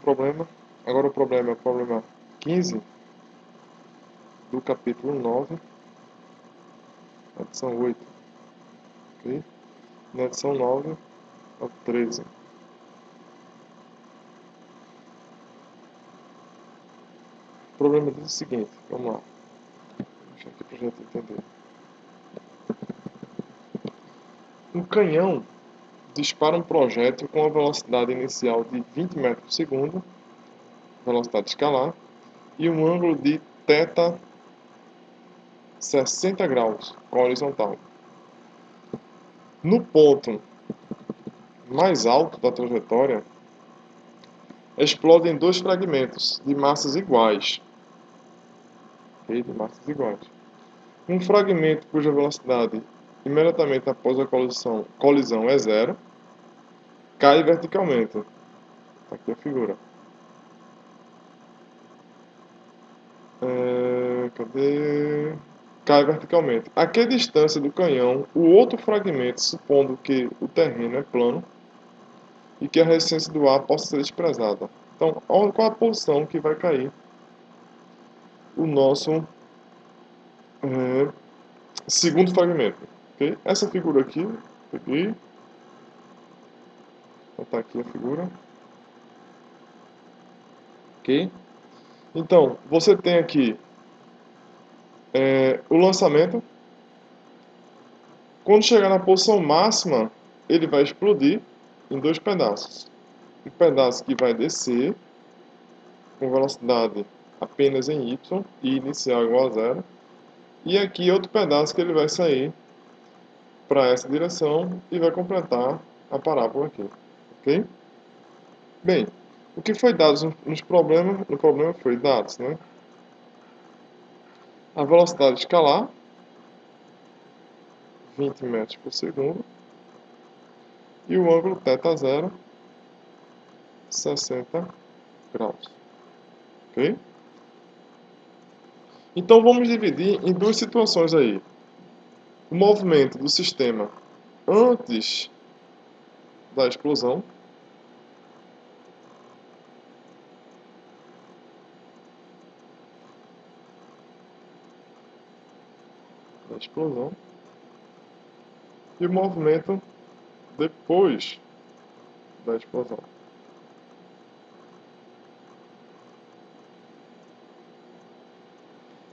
problema. Agora o problema é o problema 15 do capítulo 9, adição 8. Ok? Na adição 9 ao 13. O problema diz o seguinte, vamos lá. Vou deixar aqui para a gente entender. Um canhão dispara um projétil com a velocidade inicial de 20 metros por segundo, velocidade escalar, e um ângulo de θ 60 graus com a horizontal. No ponto mais alto da trajetória, explodem dois fragmentos de massas iguais. Okay? De massas iguais. Um fragmento cuja velocidade imediatamente após a colisão é zero, cai verticalmente. Está aqui a figura. Cadê? Cai verticalmente. A que distância do canhão o outro fragmento, supondo que o terreno é plano e que a resistência do ar possa ser desprezada? Então, qual a posição que vai cair o nosso segundo fragmento? Okay? Essa figura aqui, peguei, vou botar aqui a figura. Ok? Então, você tem aqui o lançamento. Quando chegar na posição máxima, ele vai explodir em dois pedaços. Um pedaço que vai descer com velocidade apenas em y e inicial igual a zero. E aqui outro pedaço que ele vai sair para essa direção e vai completar a parábola aqui. Ok? Bem, o que foi dado no problema foi dados, né? A velocidade escalar, 20 metros por segundo, e o ângulo θ0, 60 graus. Ok? Então vamos dividir em duas situações aí. O movimento do sistema antes da explosão e o movimento depois da explosão.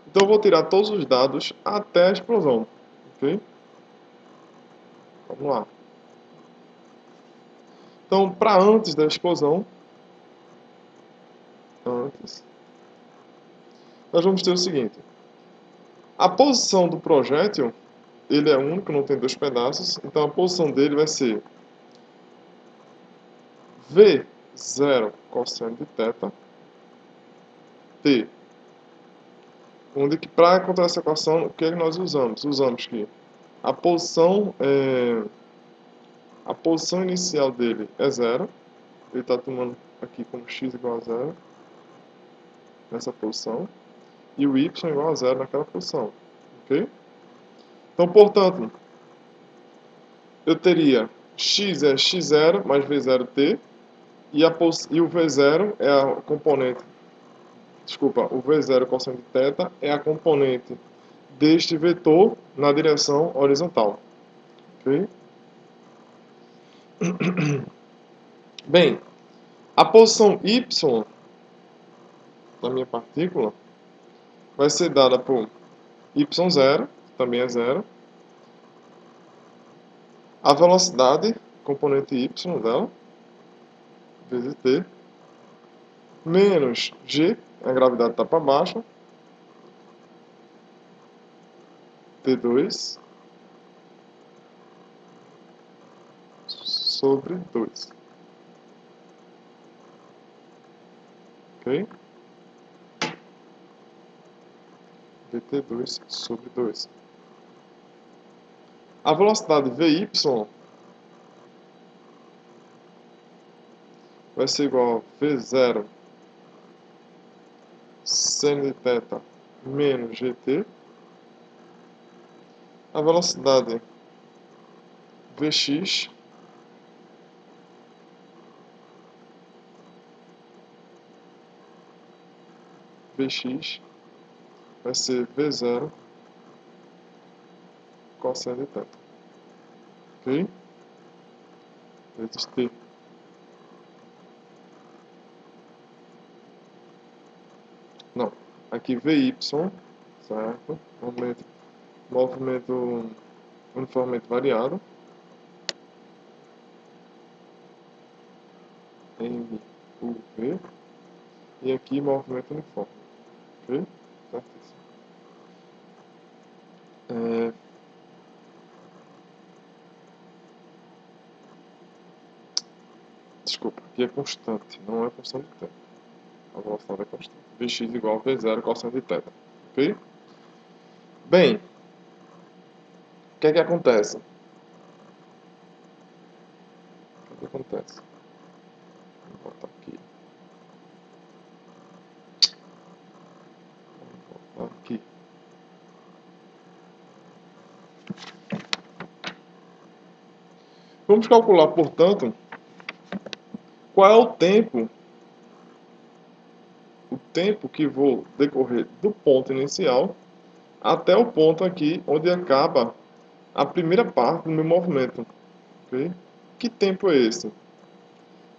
Então eu vou tirar todos os dados até a explosão. Ok? Vamos lá. Então, para antes da explosão, nós vamos ter o seguinte. A posição do projétil, ele é único, não tem dois pedaços. Então a posição dele vai ser V0 cosseno de θ, T. Onde que para encontrar essa equação, o que é que nós usamos? Usamos que a posição inicial dele é zero. Ele está tomando aqui como x igual a zero nessa posição. E o y igual a zero naquela posição. Ok? Então, portanto, eu teria x é x0 mais v0t. E o v0 é a componente. Desculpa, o v0 cosseno de θ é a componente deste vetor na direção horizontal. Ok? Bem, a posição y da minha partícula vai ser dada por y0, que também é zero, a velocidade, componente y dela, vezes t, menos g, a gravidade está para baixo, t2 sobre 2. Ok? dt2 sobre 2. A velocidade Vy vai ser igual a V0 seno de θ menos gt. A velocidade Vx Vx vai ser V0 cosseno de θ. Ok? Vezes t. Não. Aqui Vy, certo? Movimento uniformemente variado. M, U, V. E aqui movimento uniforme. Ok? Certíssimo. Desculpa, aqui é constante, não é função de tempo. A velocidade é constante. Vx igual a V0 cosseno de θ. Ok? Bem, o que é que acontece? O que é que acontece? Vou botar aqui. Vou botar aqui. Vamos calcular, portanto, qual é o tempo que vou decorrer do ponto inicial até o ponto aqui onde acaba a primeira parte do meu movimento. Okay? Que tempo é esse?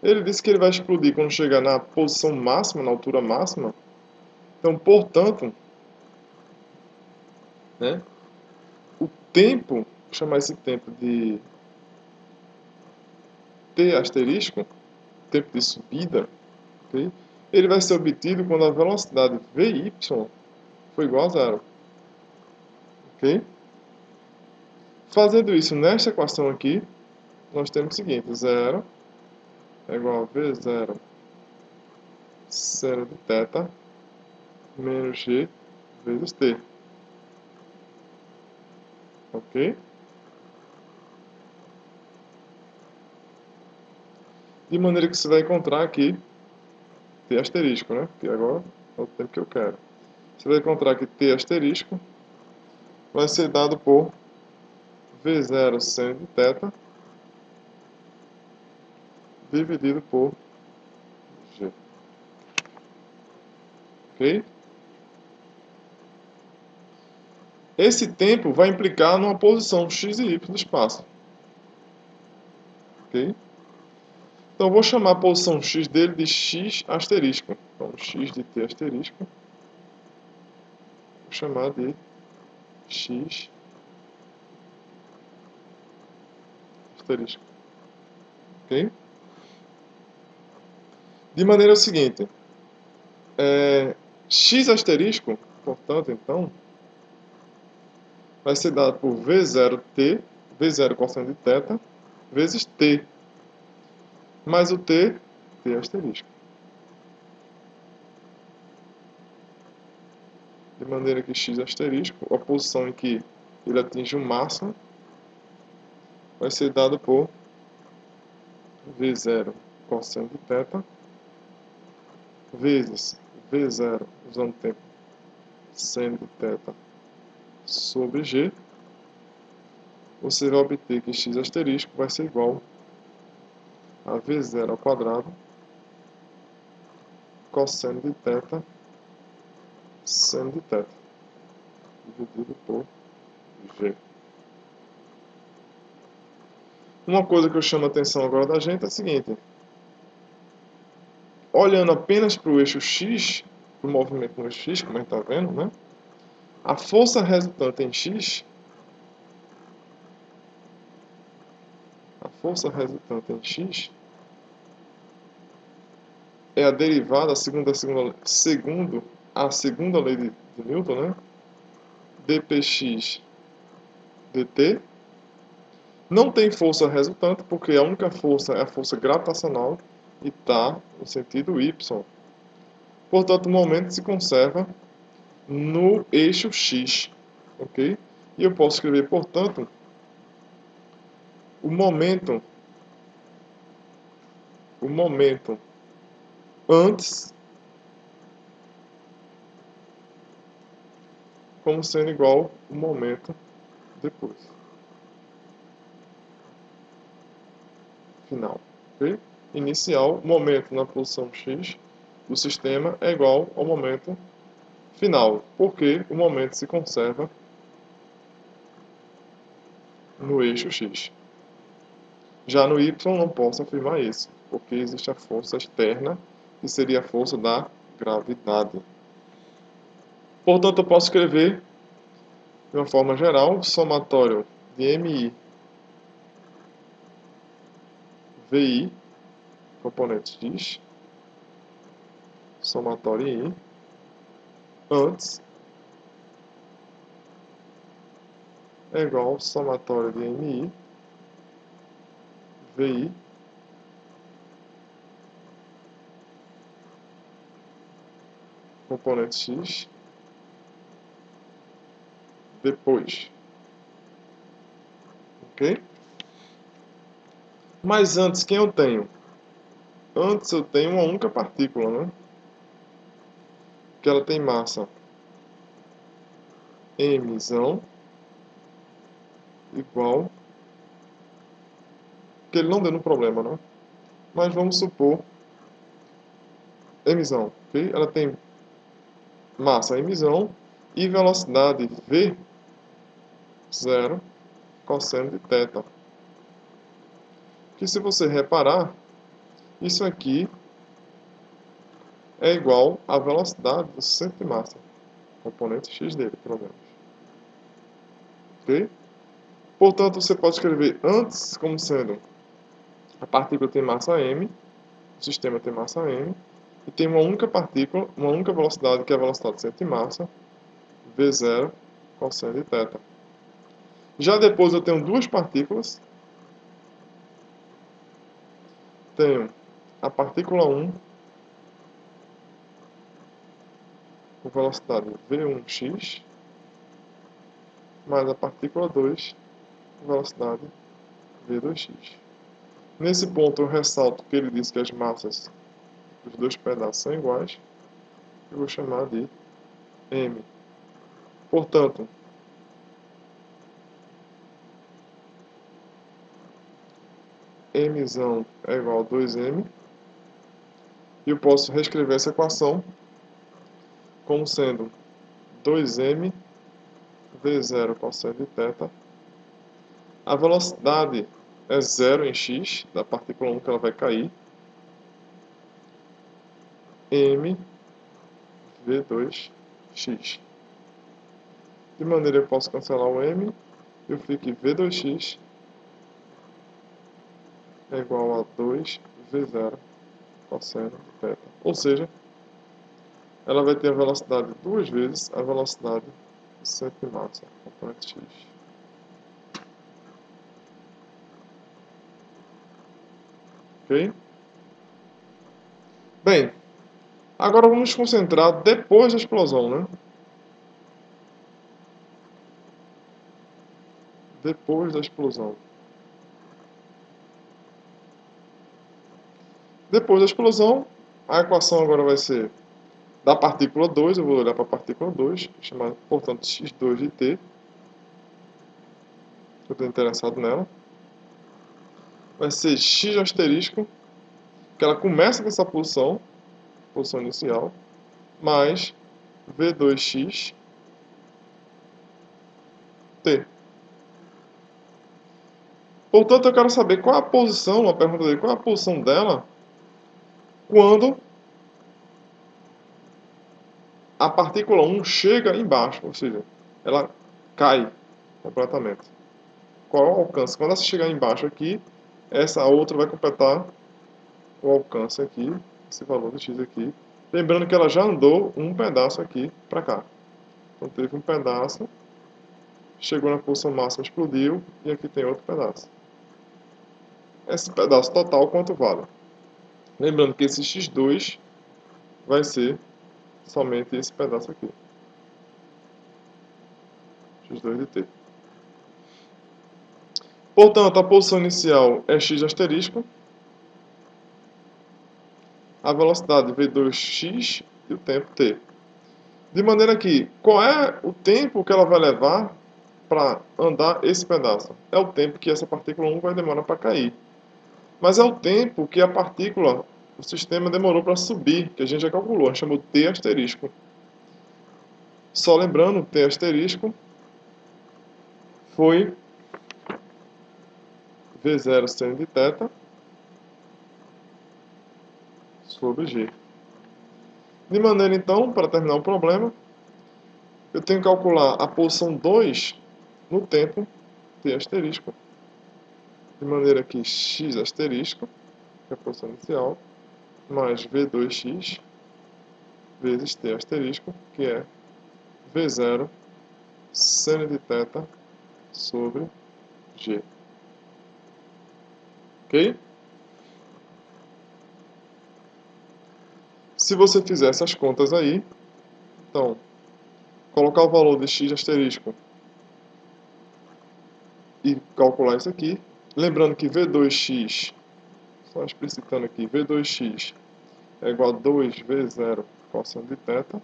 Ele disse que ele vai explodir quando chegar na posição máxima, na altura máxima. Então, portanto, né, o tempo, vou chamar esse tempo de T asterisco, tempo de subida, okay? Ele vai ser obtido quando a velocidade Vy for igual a zero. Okay? Fazendo isso nesta equação aqui, nós temos o seguinte: 0 é igual a V0 seno de θ menos G vezes T. Ok? De maneira que você vai encontrar aqui T asterisco, né? Que agora é o tempo que eu quero. Você vai encontrar que T asterisco vai ser dado por V0 seno de θ dividido por G. Ok? Esse tempo vai implicar numa posição x e y do espaço. Ok? Então, eu vou chamar a posição x dele de x asterisco. Então, x de t asterisco, vou chamar de x asterisco. Ok? De maneira seguinte, x asterisco, portanto, então, vai ser dado por V0t, V0 cosseno de θ, vezes t, mais o t asterisco. De maneira que x asterisco, a posição em que ele atinge o máximo, vai ser dado por V0 cosseno de θ, vezes V0, usando o tempo, seno de θ sobre G. Você vai obter que x asterisco vai ser igual a V0 ao quadrado cosseno de θ seno de θ dividido por G. Uma coisa que eu chamo a atenção agora da gente é a seguinte: olhando apenas para o eixo X, para o movimento no eixo X, como a gente está vendo, né? A força resultante em X, é a derivada, segundo a segunda lei de Newton, né? dpx dt. Não tem força resultante, porque a única força é a força gravitacional e está no sentido y. Portanto, o momento se conserva no eixo x, ok? E eu posso escrever, portanto, o momento antes como sendo igual ao momento depois. Final, ok? Inicial, momento na posição x do sistema é igual ao momento final, porque o momento se conserva no eixo x. Já no y não posso afirmar isso, porque existe a força externa, que seria a força da gravidade. Portanto, eu posso escrever, de uma forma geral, somatório de MI, VI, componente X, somatório em I, antes é igual ao somatório de MI, VI, componente X, depois. Ok? Mas antes, quem eu tenho? Antes eu tenho uma única partícula, né? Que ela tem massa mzão igual, que ele não deu no problema, né? Mas vamos supor mzão, ok? Ela tem massa mzão e velocidade v zero cosseno de θ. Que se você reparar, isso aqui é igual à velocidade do centro de massa, componente x dele, pelo menos. Ok? Portanto, você pode escrever antes como sendo a partícula tem massa m, o sistema tem massa m, e tem uma única partícula, uma única velocidade, que é a velocidade do centro de massa, v0 cosseno de θ. Já depois eu tenho duas partículas. Tenho a partícula 1 com velocidade v1x, mais a partícula 2 com velocidade v2x. Nesse ponto eu ressalto que ele diz que as massas dos dois pedaços são iguais. Eu vou chamar de m. Portanto, mzão é igual a 2m. E eu posso reescrever essa equação como sendo 2m v0 cosseno de θ. A velocidade é 0 em x, da partícula 1 que ela vai cair. M v2x. De maneira que eu posso cancelar o m, eu fico que v2x é igual a 2v0 cosseno de θ. Ou seja, ela vai ter a velocidade duas vezes a velocidade do centro de massa, componente x. Ok? Bem, agora vamos nos concentrar depois da explosão, né? Depois da explosão. Depois da explosão, a equação agora vai ser da partícula 2, eu vou olhar para a partícula 2, chamada, portanto, x2 de t. Eu estou interessado nela. Vai ser x asterisco, que ela começa com essa posição inicial, mais v2x t. Portanto, eu quero saber qual a posição, a pergunta dele, qual a posição dela quando a partícula 1 chega embaixo, ou seja, ela cai completamente. Qual é o alcance? Quando ela chegar embaixo aqui, essa outra vai completar o alcance aqui, esse valor de x aqui. Lembrando que ela já andou um pedaço aqui para cá. Então teve um pedaço, chegou na posição máxima, explodiu, e aqui tem outro pedaço. Esse pedaço total quanto vale? Lembrando que esse x2 vai ser somente esse pedaço aqui. x2 de t. Portanto, a posição inicial é x asterisco, a velocidade v2x e o tempo t. De maneira que, qual é o tempo que ela vai levar para andar esse pedaço? É o tempo que essa partícula 1 vai demorar para cair. Mas é o tempo que a partícula, o sistema demorou para subir, que a gente já calculou, a gente chamou t asterisco. Só lembrando, T asterisco foi V0 seno de θ sobre G. De maneira, então, para terminar o problema, eu tenho que calcular a posição 2 no tempo T asterisco. De maneira que x asterisco, que é a posição inicial, mais V2x vezes T asterisco, que é V0 seno de θ sobre G. Ok? Se você fizer essas contas aí, então, colocar o valor de x asterisco e calcular isso aqui, lembrando que V2x, só explicitando aqui, V2x é igual a 2V0 cosseno de θ,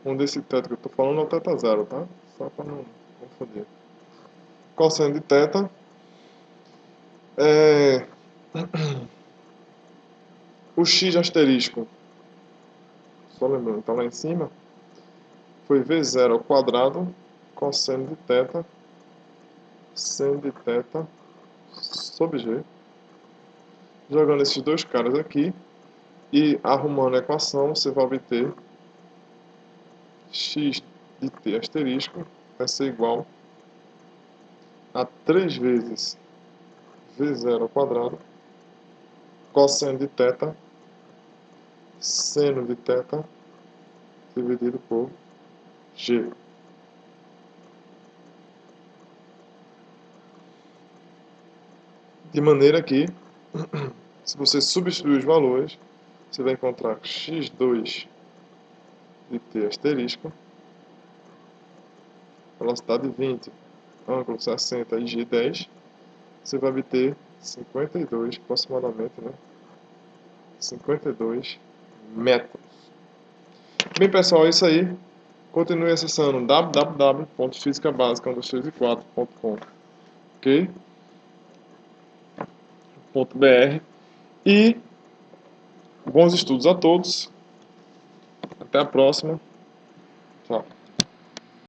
onde esse θ que eu estou falando é o θ zero, tá? Só para não confundir. Cosseno de θ é o x asterisco, só lembrando, está lá em cima, foi V0 ao quadrado cosseno de θ seno de θ sobre G. Jogando esses dois caras aqui e arrumando a equação, você vai obter x de t asterisco vai ser igual a 3 vezes V0 ao quadrado cosseno de θ seno de θ dividido por G. De maneira que, se você substituir os valores, você vai encontrar x2 de t asterisco, velocidade 20, ângulo 60 e g 10, você vai obter 52, aproximadamente, né? 52 metros. Bem, pessoal, é isso aí. Continue acessando www.fisicabasica123e4.com, ok? .br. E bons estudos a todos. Até a próxima. Tchau.